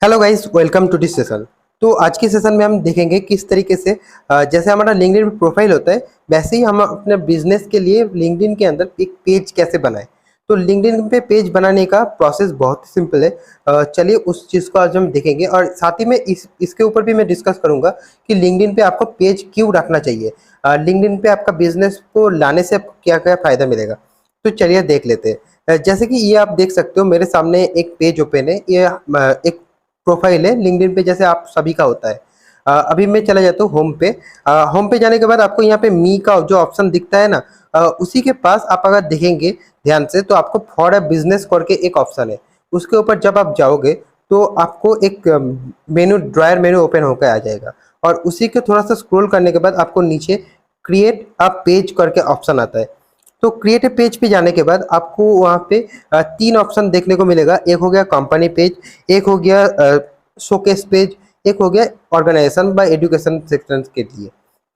Hello guys, welcome to this session. तो आज के सेशन में हम देखेंगे किस तरीके से जैसे हमारा लिंक्डइन प्रोफाइल होता है वैसे ही हम अपने बिजनेस के लिए लिंक्डइन के अंदर एक पेज कैसे बनाएं। तो लिंक्डइन पे पेज बनाने का प्रोसेस बहुत ही सिंपल है। चलिए उस चीज़ को आज हम देखेंगे और साथ ही में इसके ऊपर भी मैं डिस्कस करूंगा कि लिंक्डइन पे आपको पेज क्यों रखना चाहिए। लिंक्डइन पे आपका बिजनेस को लाने से आपको क्या क्या फ़ायदा मिलेगा। तो चलिए देख लेते हैं। जैसे कि ये आप देख सकते हो मेरे सामने एक पेज ओपन है। ये एक प्रोफाइल है लिंक्डइन पे जैसे आप सभी का होता है। अभी मैं चला जाता हूँ होम पे। होम पे जाने के बाद आपको यहाँ पे मी का जो ऑप्शन दिखता है ना, उसी के पास आप अगर देखेंगे ध्यान से तो आपको फॉर अ बिजनेस करके एक ऑप्शन है। उसके ऊपर जब आप जाओगे तो आपको एक मेनू ड्रायर मेनू ओपन होकर आ जाएगा और उसी के थोड़ा सा स्क्रॉल करने के बाद आपको नीचे क्रिएट अ पेज करके ऑप्शन आता है। तो क्रिएट पेज पे जाने के बाद आपको वहाँ पे तीन ऑप्शन देखने को मिलेगा। एक हो गया कंपनी पेज, एक हो गया शोकेस पेज, एक हो गया ऑर्गेनाइजेशन बाय एजुकेशन सेक्शन के लिए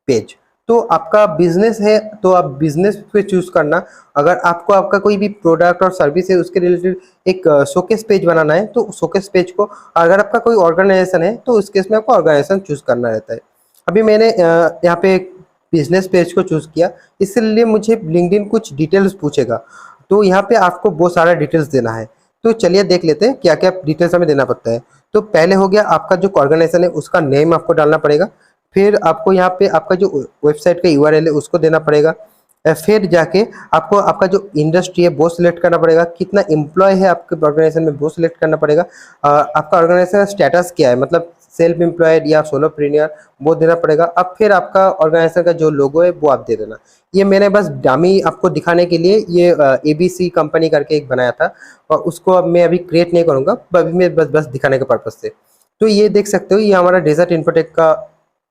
पेज। तो आपका बिजनेस है तो आप बिजनेस पे चूज करना। अगर आपको आपका कोई भी प्रोडक्ट और सर्विस है उसके रिलेटेड एक शोकेस पेज बनाना है तो शोकेस पेज को, अगर आपका कोई ऑर्गेनाइजेशन है तो उस केस में आपको ऑर्गेनाइजेशन चूज करना रहता है। अभी मैंने यहाँ पे बिजनेस पेज को चूज किया, इसलिए मुझे लिंक्डइन कुछ डिटेल्स पूछेगा। तो यहाँ पे आपको बहुत सारा डिटेल्स देना है। तो चलिए देख लेते हैं क्या क्या डिटेल्स हमें देना पड़ता है। तो पहले हो गया आपका जो ऑर्गेनाइजेशन है उसका नेम आपको डालना पड़ेगा। फिर आपको यहाँ पे आपका जो वेबसाइट का यूआरएल है उसको देना पड़ेगा। फिर जाके आपको आपका जो इंडस्ट्री है वो सिलेक्ट करना पड़ेगा, कितना एम्प्लॉय है आपके ऑर्गेनाइजेशन में वो सिलेक्ट करना पड़ेगा। आपका ऑर्गेनाइजेशन का स्टेटस क्या है, मतलब सेल्फ एम्प्लॉयड या सोलोप्रेन्योर, वो देना पड़ेगा। अब फिर आपका ऑर्गेनाइजेशन का जो लोगो है वो आप दे देना। ये मैंने बस डामी आपको दिखाने के लिए ये एबीसी कंपनी करके एक बनाया था और उसको अब मैं अभी क्रिएट नहीं करूँगा, अभी मैं बस बस दिखाने के पर्पज़ से। तो ये देख सकते हो ये हमारा डेजर्ट इन्फोटेक का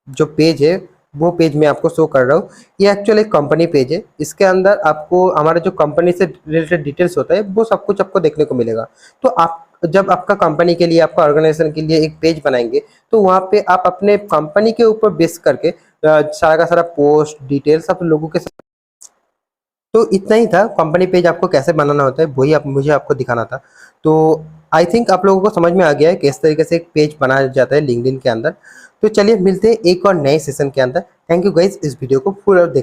जो पेज है वो पेज मैं आपको शो कर रहा हूँ। ये एक्चुअली एक कंपनी पेज है। इसके अंदर आपको हमारा जो कंपनी से रिलेटेड डिटेल्स होता है वो सब कुछ आपको देखने को मिलेगा। तो आप जब आपका कंपनी के लिए, आपका ऑर्गेनाइजेशन के लिए एक पेज बनाएंगे तो वहाँ पे आप अपने कंपनी के ऊपर बेस करके सारा का सारा पोस्ट डिटेल सब लोगों के साथ। तो इतना ही था, कंपनी पेज आपको कैसे बनाना होता है वही मुझे आपको दिखाना था। तो आई थिंक आप लोगों को समझ में आ गया है किस तरीके से एक पेज बनाया जाता है लिंक्डइन के अंदर। तो चलिए मिलते हैं एक और नए सेशन के अंदर। थैंक यू गाइस इस वीडियो को पूरा देख